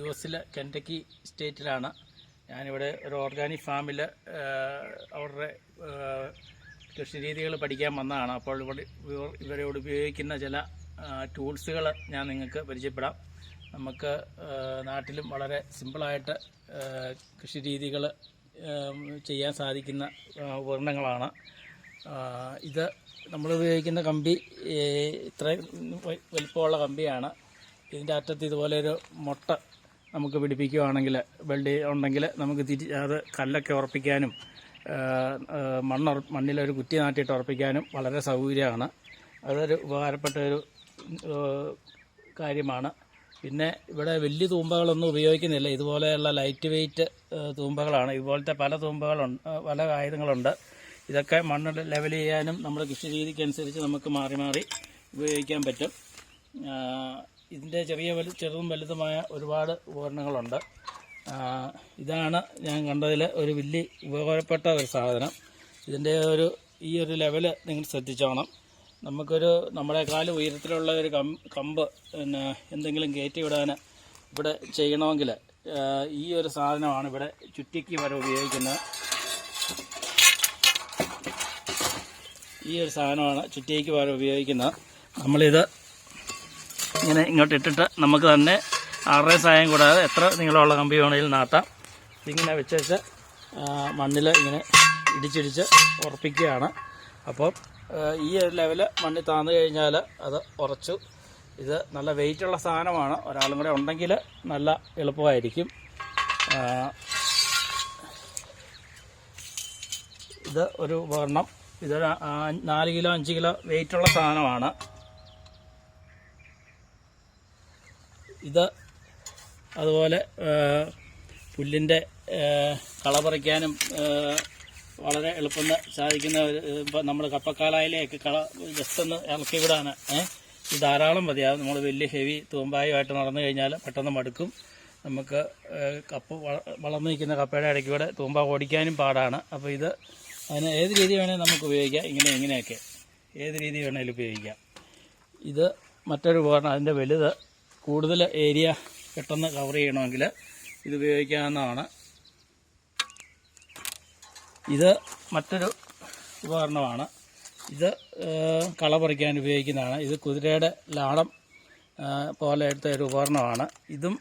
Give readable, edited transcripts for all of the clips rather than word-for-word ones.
US Kentucky സ്റ്റേറ്റിലാണ്. ഞാനിവിടെ ഒരു organic ഫാമിൽ അവരുടെ കൃഷിരീതികൾ പഠിക്കാൻ വന്നതാണ്. അപ്പോൾ ഇവരോട് ഉപയോഗിക്കുന്ന ചില ടൂൾസുകൾ ഞാൻ നിങ്ങൾക്ക് പരിചയപ്പെടാം. നമുക്ക് നാട്ടിലും വളരെ സിമ്പിളായിട്ട് കൃഷിരീതികൾ ചെയ്യാൻ സാധിക്കുന്ന ഉപകരണങ്ങളാണ്. ഇത് നമ്മൾ ഉപയോഗിക്കുന്ന കമ്പി ഇത്രയും വലിപ്പമുള്ള കമ്പിയാണ്. ഇതിൻ്റെ അറ്റത്ത് ഇതുപോലെ ഒരു മുട്ട നമുക്ക് പിടിപ്പിക്കുകയാണെങ്കിൽ വെൽഡ് ഉണ്ടെങ്കിൽ നമുക്ക് അത് കല്ലൊക്കെ ഉറപ്പിക്കാനും മണ്ണിലൊരു കുറ്റി നാട്ടിയിട്ട് ഉറപ്പിക്കാനും വളരെ സൗകര്യമാണ്. അതൊരു ഉപകാരപ്പെട്ട ഒരു കാര്യമാണ്. പിന്നെ ഇവിടെ വലിയ തൂമ്പകളൊന്നും ഉപയോഗിക്കുന്നില്ല. ഇതുപോലെയുള്ള ലൈറ്റ് വെയ്റ്റ് തൂമ്പകളാണ്. ഇതുപോലത്തെ പല തൂമ്പകളുണ്ട്, പല ആയുധങ്ങളുണ്ട്. ഇതൊക്കെ മണ്ണ് ലെവൽ ചെയ്യാനും നമ്മുടെ കൃഷി രീതിക്കനുസരിച്ച് നമുക്ക് മാറി മാറി ഉപയോഗിക്കാൻ പറ്റും. ഇതിൻ്റെ ചെറുതും വലുതുമായ ഒരുപാട് ഉപകരണങ്ങളുണ്ട്. ഇതാണ് ഞാൻ കണ്ടതിൽ ഒരു വലിയ ഉപകാരപ്പെട്ട ഒരു സാധനം. ഇതിൻ്റെ ഈ ഒരു ലെവൽ നിങ്ങൾ ശ്രദ്ധിച്ചോണം. നമ്മളെക്കാൾ ഉയരത്തിലുള്ള ഒരു കമ്പ് പിന്നെ എന്തെങ്കിലും കയറ്റി വിടാൻ ഇവിടെ ചെയ്യണമെങ്കിൽ ഈ ഒരു സാധനമാണ് ഇവിടെ ചുറ്റിക്ക് വരെ ഉപയോഗിക്കുന്നത്. ഈ ഒരു സാധനമാണ് ചുറ്റിക്ക് വരെ ഉപയോഗിക്കുന്നത്. നമ്മളിത് ഇങ്ങനെ ഇങ്ങോട്ട് ഇട്ടിട്ട് നമുക്ക് തന്നെ ആരുടെ സഹായം കൂടാതെ എത്ര നീളമുള്ള കമ്പി വേണമെങ്കിലും നാട്ടാം. ഇതിങ്ങനെ വെച്ച് മണ്ണിൽ ഇങ്ങനെ ഇടിച്ചിടിച്ച് ഉറപ്പിക്കുകയാണ്. അപ്പോൾ ഈ ഒരു ലെവല് മണ്ണിൽ താന്നു കഴിഞ്ഞാൽ അത് ഉറച്ചു. ഇത് നല്ല വെയിറ്റുള്ള സാധനമാണ്. ഒരാളും കൂടെ ഉണ്ടെങ്കിൽ നല്ല എളുപ്പമായിരിക്കും. ഇത് ഒരു ഉപകരണം. ഇതൊരു 4 കിലോ 5 കിലോ വെയിറ്റുള്ള സാധനമാണ്. ഇത് അതുപോലെ പുല്ലിൻ്റെ കള പറിക്കാനും വളരെ എളുപ്പം സാധിക്കുന്ന ഇപ്പം നമ്മൾ കപ്പക്കാലായിലേക്ക് ജസ്റ്റ് ഒന്ന് ഇളക്കി വിടാൻ ഇത് ധാരാളം മതിയാകും. നമ്മൾ വലിയ ഹെവി തൂമ്പായുമായിട്ട് നടന്നു കഴിഞ്ഞാൽ പെട്ടെന്ന് മടുക്കും. നമുക്ക് വളർന്നു നിൽക്കുന്ന കപ്പയുടെ ഇടയ്ക്കൂടെ തൂമ്പ ഓടിക്കാനും പാടാണ്. അപ്പോൾ അതിന് ഏത് രീതി വേണമെങ്കിൽ നമുക്ക് ഉപയോഗിക്കാം. ഇങ്ങനെയൊക്കെ ഏത് രീതി വേണമെങ്കിലും ഉപയോഗിക്കാം. ഇത് മറ്റൊരു ഉപകരണം. അതിൻ്റെ വലുത് കൂടുതൽ ഏരിയ പെട്ടെന്ന് കവർ ചെയ്യണമെങ്കിൽ ഇത് ഉപയോഗിക്കാവുന്നതാണ്. ഇത് മറ്റൊരു ഉപകരണമാണ്. ഇത് കള പറിക്കാൻ ഉപയോഗിക്കുന്നതാണ്. ഇത് കുതിരയുടെ ലാടം പോലെ എടുത്ത ഒരു ഉപകരണമാണ്. ഇതും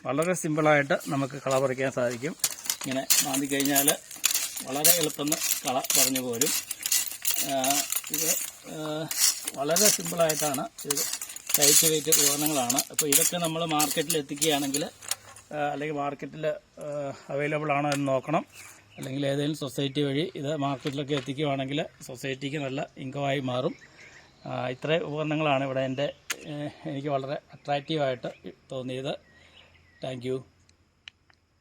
വളരെ സിമ്പിളായിട്ട് നമുക്ക് കള പറിക്കാൻ സാധിക്കും. ഇങ്ങനെ മാന്തി കഴിഞ്ഞാൽ വളരെ എളുപ്പം കള പറിഞ്ഞു പോരും. ഇത് വളരെ സിമ്പിളായിട്ടാണ്. ഇത് ലൈറ്റ് വെയിറ്റ് ഉപകരണങ്ങളാണ്. അപ്പോൾ ഇതൊക്കെ നമ്മൾ മാർക്കറ്റിൽ എത്തിക്കുകയാണെങ്കിൽ അല്ലെങ്കിൽ മാർക്കറ്റിൽ അവൈലബിൾ ആണോ എന്ന് നോക്കണം. അല്ലെങ്കിൽ ഏതെങ്കിലും സൊസൈറ്റി വഴി ഇത് മാർക്കറ്റിലൊക്കെ എത്തിക്കുകയാണെങ്കിൽ സൊസൈറ്റിക്ക് നല്ല ഇൻകമായി മാറും. ഇത്രയും ഉപകരണങ്ങളാണ് ഇവിടെ എനിക്ക് വളരെ അട്രാക്റ്റീവായിട്ട് തോന്നിയത്. Thank you.